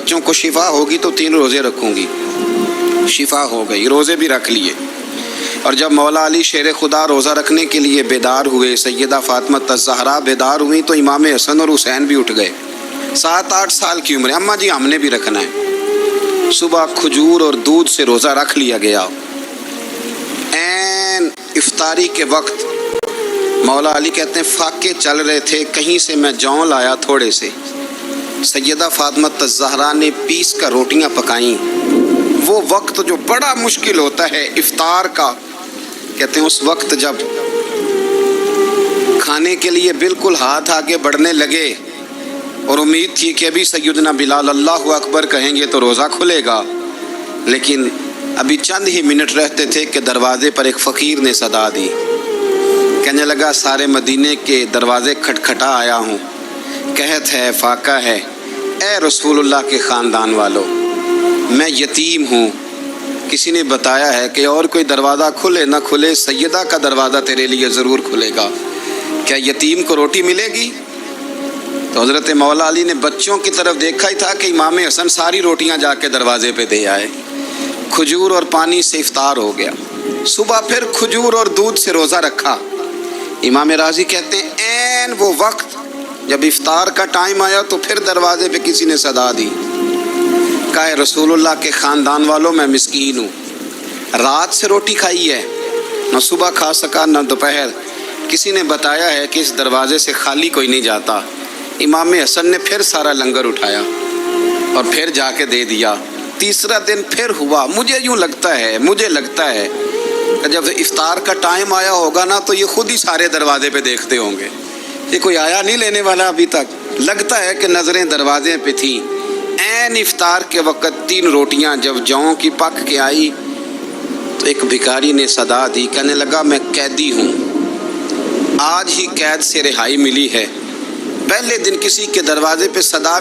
بچوں کو شفا ہوگی تو 3 روزے رکھوں گی۔ شفا ہو گئی، روزے بھی رکھ لیے۔ اور جب مولا علی شیر خدا روزہ رکھنے کے لیے بیدار ہوئے، سیدہ فاطمہ الزہرا بیدار ہوئی تو امام حسن اور حسین بھی اٹھ گئے۔ 7-8 سال کی عمر ہے، اماں جی ہم نے بھی رکھنا ہے۔ صبح کھجور اور دودھ سے روزہ رکھ لیا گیا۔ عین افطاری کے وقت مولا علی کہتے ہیں فاقے چل رہے تھے، کہیں سے میں جون لایا تھوڑے سے، سیدہ فاطمہ الزہرا نے پیس کر روٹیاں پکائیں۔ وہ وقت جو بڑا مشکل ہوتا ہے افطار کا، کہتے ہیں اس وقت جب کھانے کے لیے بالکل ہاتھ آگے بڑھنے لگے اور امید تھی کہ ابھی سیدنا بلال اللہ اکبر کہیں گے تو روزہ کھلے گا، لیکن ابھی چند ہی منٹ رہتے تھے کہ دروازے پر ایک فقیر نے صدا دی۔ کہنے لگا سارے مدینے کے دروازے کھٹکھٹا آیا ہوں، قحط ہے، فاقہ ہے، اے رسول اللہ کے خاندان والو، میں یتیم ہوں، کسی نے بتایا ہے کہ اور کوئی دروازہ کھلے نہ کھلے سیدہ کا دروازہ تیرے لیے ضرور کھلے گا، کیا یتیم کو روٹی ملے گی؟ تو حضرت مولا علی نے بچوں کی طرف دیکھا ہی تھا کہ امام حسن ساری روٹیاں جا کے دروازے پہ دے آئے۔ کھجور اور پانی سے افطار ہو گیا۔ صبح پھر کھجور اور دودھ سے روزہ رکھا۔ امام راضی کہتے ہیں عین وہ وقت جب افطار کا ٹائم آیا تو پھر دروازے پہ کسی نے صدا دی، کہا ہے رسول اللہ کے خاندان والوں میں مسکین ہوں، رات سے روٹی کھائی ہے، نہ صبح کھا سکا نہ دوپہر، کسی نے بتایا ہے کہ اس دروازے سے خالی کوئی نہیں جاتا۔ امام حسن نے پھر سارا لنگر اٹھایا اور پھر جا کے دے دیا۔ تیسرا دن پھر ہوا۔ مجھے لگتا ہے کہ جب افطار کا ٹائم آیا ہوگا نا تو یہ خود ہی سارے دروازے پہ دیکھتے ہوں گے، یہ کوئی آیا نہیں لینے والا ابھی تک۔ لگتا ہے کہ نظریں دروازے پہ تھیں۔ عین افطار کے وقت 3 روٹیاں جب جوں کی پک کے آئی تو ایک بھکاری نے صدا دی، کہنے لگا میں قیدی ہوں، آج ہی قید سے رہائی ملی ہے، پہلے دن کسی کے دروازے پہ صدا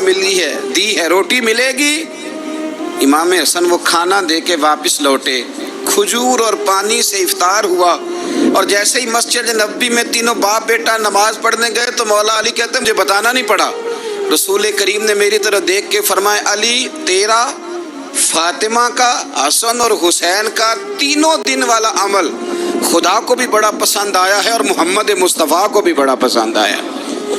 دی ہے روٹی ملے گی۔ امام حسن وہ کھانا دے کے واپس لوٹے، کھجور اور پانی سے افطار ہوا، اور جیسے ہی مسجد نبوی میں تینوں باپ بیٹا نماز پڑھنے گئے تو مولا علی کہتے ہیں مجھے بتانا نہیں پڑا، رسول کریم نے میری طرف دیکھ کے فرمایا علی تیرا، فاطمہ کا، حسن اور حسین کا 3 دن والا عمل خدا کو بھی بڑا پسند آیا ہے اور محمد مصطفیٰ کو بھی بڑا پسند آیا،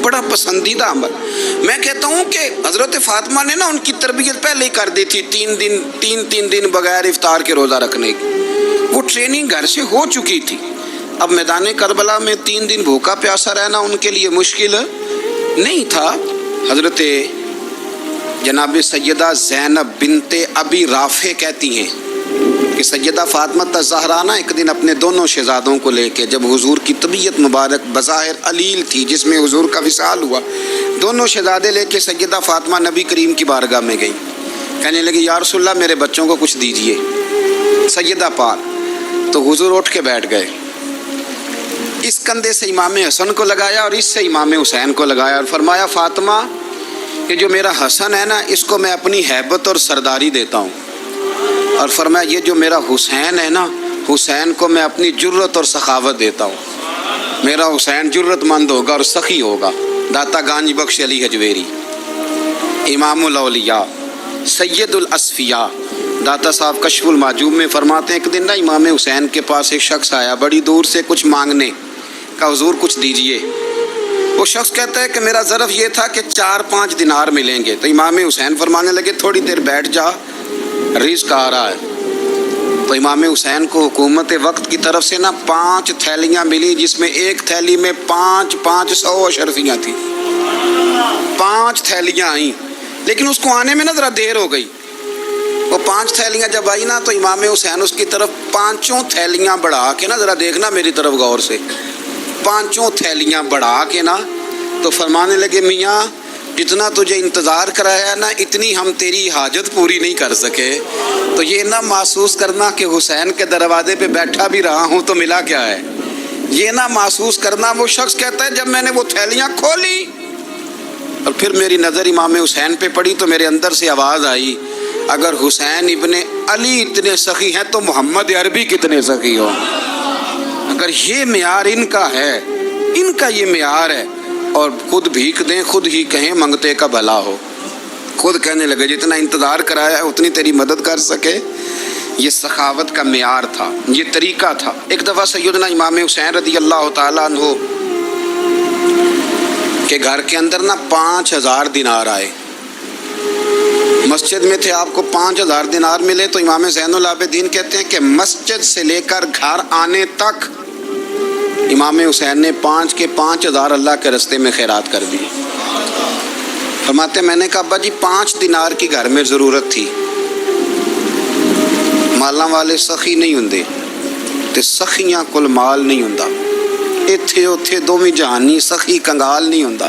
بڑا پسندیدہ عمل۔ میں کہتا ہوں کہ حضرت فاطمہ نے نا ان کی تربیت پہلے ہی کر دی تھی، 3 دن بغیر افطار کے روزہ رکھنے کی، وہ ٹریننگ گھر سے ہو چکی تھی۔ اب میدان کربلا میں 3 دن بھوکا پیاسا رہنا ان کے لیے مشکل نہیں تھا۔ حضرت جناب سیدہ زینب بنت ابی رافع کہتی ہیں کہ سیدہ فاطمہ الزہرا نا ایک دن اپنے دونوں شہزادوں کو لے کے، جب حضور کی طبیعت مبارک بظاہر علیل تھی جس میں حضور کا وصال ہوا، دونوں شہزادے لے کے سیدہ فاطمہ نبی کریم کی بارگاہ میں گئی، کہنے لگی یا رسول اللہ میرے بچوں کو کچھ دیجئے سیدہ پاک۔ تو حضور اٹھ کے بیٹھ گئے، اس کندھے سے امام حسن کو لگایا اور اس سے امام حسین کو لگایا اور فرمایا فاطمہ کہ جو میرا حسن ہے نا اس کو میں اپنی ہیبت اور سرداری دیتا ہوں، اور فرمایا یہ جو میرا حسین ہے نا حسین کو میں اپنی جرت اور سخاوت دیتا ہوں، میرا حسین جرت مند ہوگا اور سخی ہوگا۔ داتا گانج بخش علی حجویری، امام الاولیاء، سید الاصفیاء، داتا صاحب کشف المعجوب میں فرماتے ہیں ایک دن نا امام حسین کے پاس ایک شخص آیا بڑی دور سے کچھ مانگنے کا، حضور کچھ دیجئے۔ وہ شخص کہتا ہے کہ میرا ظرف یہ تھا کہ 4-5 دینار ملیں گے، تو امام حسین فرمانے لگے تھوڑی دیر بیٹھ جا، رزق آ رہا ہے۔ تو امام حسین کو حکومت وقت کی طرف سے نا 5 تھیلیاں ملی، جس میں ایک تھیلی میں 500 اشرفیاں تھیں، 5 تھیلیاں آئیں، لیکن اس کو آنے میں نا ذرا دیر ہو گئی۔ وہ 5 تھیلیاں جب آئی نا تو امام حسین اس کی طرف 5 تھیلیاں بڑھا کے نا، ذرا دیکھنا میری طرف غور سے، 5 تھیلیاں بڑھا کے نا تو فرمانے لگے میاں جتنا تجھے انتظار کرایا ہے نا اتنی ہم تیری حاجت پوری نہیں کر سکے، تو یہ نہ محسوس کرنا کہ حسین کے دروازے پہ بیٹھا بھی رہا ہوں تو ملا کیا ہے، یہ نہ محسوس کرنا۔ وہ شخص کہتا ہے جب میں نے وہ تھیلیاں کھولی اور پھر میری نظر امام حسین پہ پڑی تو میرے اندر سے آواز آئی اگر حسین ابن علی اتنے سخی ہیں تو محمد عربی کتنے سخی ہو۔ اگر یہ معیار ان کا ہے، ان کا یہ معیار ہے، اور خود بھیک دیں خود ہی کہیں منگتے کا بھلا ہو، خود کہنے لگے جتنا انتظار کرایا ہے اتنی تیری مدد کر سکے. یہ سخاوت کا معیار تھا، یہ طریقہ تھا. ایک دفعہ سیدنا امام حسین رضی اللہ تعالیٰ عنہ کے گھر کے اندر 5000 دینار آئے. مسجد میں تھے، آپ کو 5000 دینار ملے تو امام زین العابدین کہتے ہیں کہ مسجد سے لے کر گھر آنے تک امام حسین نے 5 کے 5000 اللہ کے رستے میں خیرات کر دی. فرماتے میں نے کہا ابا جی 5 دینار کی گھر میں ضرورت تھی، مالاں والے سخی نہیں ہوندے تے سخیاں کل مال نہیں ہوندا، ایتھے اوتھے دوویں جہانی سخی کنگال نہیں ہوندا.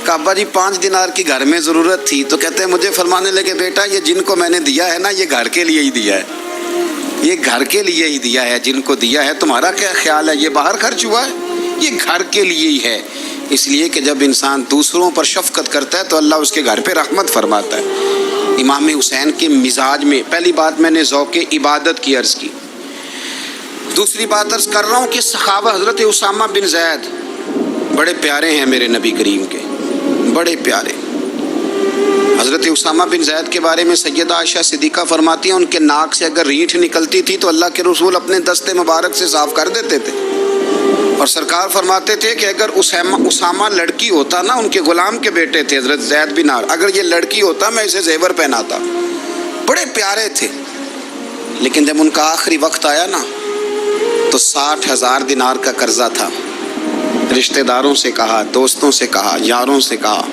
کہا ابا جی 5 دینار کی گھر میں ضرورت تھی. تو کہتے ہیں مجھے فرمانے لگے بیٹا یہ جن کو میں نے دیا ہے نا یہ گھر کے لیے ہی دیا ہے، یہ گھر کے لیے ہی دیا ہے. جن کو دیا ہے تمہارا کیا خیال ہے یہ باہر خرچ ہوا ہے؟ یہ گھر کے لیے ہی ہے. اس لیے کہ جب انسان دوسروں پر شفقت کرتا ہے تو اللہ اس کے گھر پہ رحمت فرماتا ہے. امام حسین کے مزاج میں پہلی بات میں نے ذوق عبادت کی عرض کی. دوسری بات عرض کر رہا ہوں کہ صحابہ حضرت اسامہ بن زید بڑے پیارے ہیں میرے نبی کریم کے، بڑے پیارے. حضرت اسامہ بن زید کے بارے میں سیدہ عائشہ صدیقہ فرماتی ہیں ان کے ناک سے اگر ریٹھ نکلتی تھی تو اللہ کے رسول اپنے دستے مبارک سے صاف کر دیتے تھے. اور سرکار فرماتے تھے کہ اگر اسامہ لڑکی ہوتا نا، ان کے غلام کے بیٹے تھے حضرت زید بن عمرو، اگر یہ لڑکی ہوتا میں اسے زیور پہناتا. بڑے پیارے تھے. لیکن جب ان کا آخری وقت آیا نا تو 60,000 دینار کا قرضہ تھا. رشتہ داروں سے کہا، دوستوں سے کہا، یاروں سے کہا،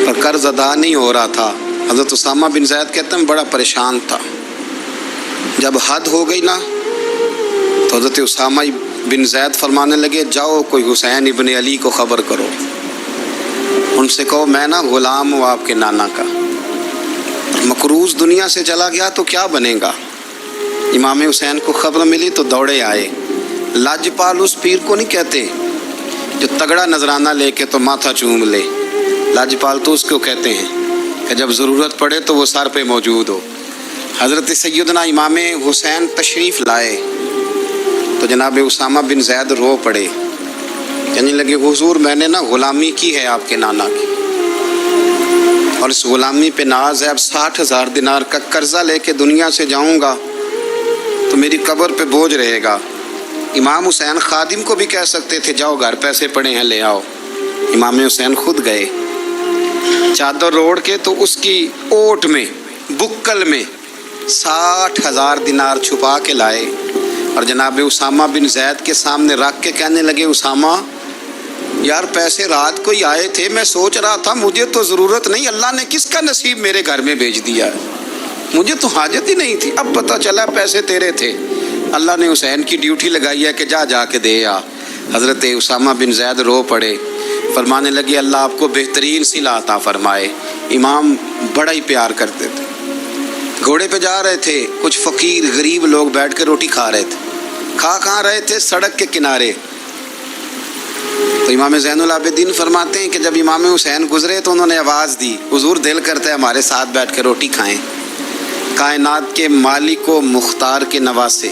پر قرض ادا نہیں ہو رہا تھا. حضرت اسامہ بن زید کہتے ہیں بڑا پریشان تھا. جب حد ہو گئی نا تو حضرت اسامہ بن زید فرمانے لگے جاؤ کوئی حسین ابن علی کو خبر کرو، ان سے کہو میں نا غلام ہوں آپ کے نانا کا، مقروض دنیا سے چلا گیا تو کیا بنے گا. امام حسین کو خبر ملی تو دوڑے آئے. لاجپال اس پیر کو نہیں کہتے جو تگڑا نذرانہ لے کے تو ماتھا چوم لے، لاجپال تو اس کو کہتے ہیں کہ جب ضرورت پڑے تو وہ سر پہ موجود ہو. حضرت سیدنا امام حسین تشریف لائے تو جناب اسامہ بن زید رو پڑے، کہنے لگے حضور میں نے نا غلامی کی ہے آپ کے نانا کی، اور اس غلامی پہ ناز ہے. اب 60,000 دینار کا قرضہ لے کے دنیا سے جاؤں گا تو میری قبر پہ بوجھ رہے گا. امام حسین خادم کو بھی کہہ سکتے تھے جاؤ گھر پیسے پڑے ہیں لے آؤ. امام حسین خود گئے، چادر روڑ کے تو اس کی اوٹ میں بکل میں 60,000 دینار چھپا کے لائے اور جناب اسامہ بن زید کے سامنے رکھ کے کہنے لگے اسامہ یار پیسے رات کو ہی آئے تھے، میں سوچ رہا تھا مجھے تو ضرورت نہیں، اللہ نے کس کا نصیب میرے گھر میں بھیج دیا ہے، مجھے تو حاجت ہی نہیں تھی، اب پتہ چلا پیسے تیرے تھے، اللہ نے حسین کی ڈیوٹی لگائی ہے کہ جا کے دے آ. حضرت اسامہ بن زید رو پڑے، فرمانے لگے اللہ آپ کو بہترین صلہ عطا فرمائے. امام بڑا ہی پیار کرتے تھے. گھوڑے پہ جا رہے تھے، کچھ فقیر غریب لوگ بیٹھ کے روٹی کھا رہے تھے. کہاں رہے تھے؟ سڑک کے کنارے. تو امام زین العابدین فرماتے ہیں کہ جب امام حسین گزرے تو انہوں نے آواز دی حضور دل کرتا ہے ہمارے ساتھ بیٹھ کے روٹی کھائیں. کائنات کے مالک و مختار کے نواسے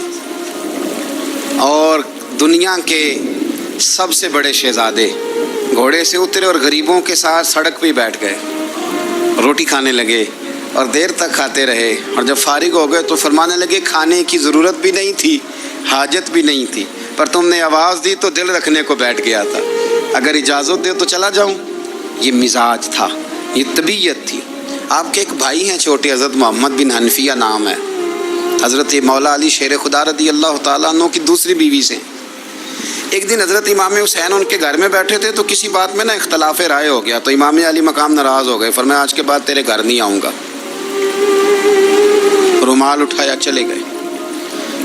اور دنیا کے سب سے بڑے شہزادے گھوڑے سے اترے اور غریبوں کے ساتھ سڑک پہ بیٹھ گئے، روٹی کھانے لگے اور دیر تک کھاتے رہے. اور جب فارغ ہو گئے تو فرمانے لگے کھانے کی ضرورت بھی نہیں تھی، حاجت بھی نہیں تھی، پر تم نے آواز دی تو دل رکھنے کو بیٹھ گیا تھا، اگر اجازت دے تو چلا جاؤں. یہ مزاج تھا، یہ طبیعت تھی. آپ کے ایک بھائی ہیں چھوٹے، حضرت محمد بن حنفیہ نام ہے، حضرت مولا علی شیر خدا رضی اللہ تعالیٰ عنہ کی دوسری بیوی سے. ایک دن حضرت امام حسین ان کے گھر میں بیٹھے تھے تو کسی بات میں نا اختلاف رائے ہو گیا، تو امام علی مقام ناراض ہو گئے، فرمایا آج کے بعد تیرے گھر نہیں آؤں گا. رومال اٹھایا چلے گئے.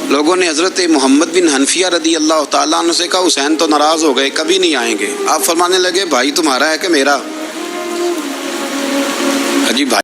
لوگوں نے حضرت محمد بن حنفیہ رضی اللہ تعالیٰ عنہ سے کہا حسین تو ناراض ہو گئے کبھی نہیں آئیں گے. آپ فرمانے لگے بھائی تمہارا ہے کہ میرا؟ جی بھائی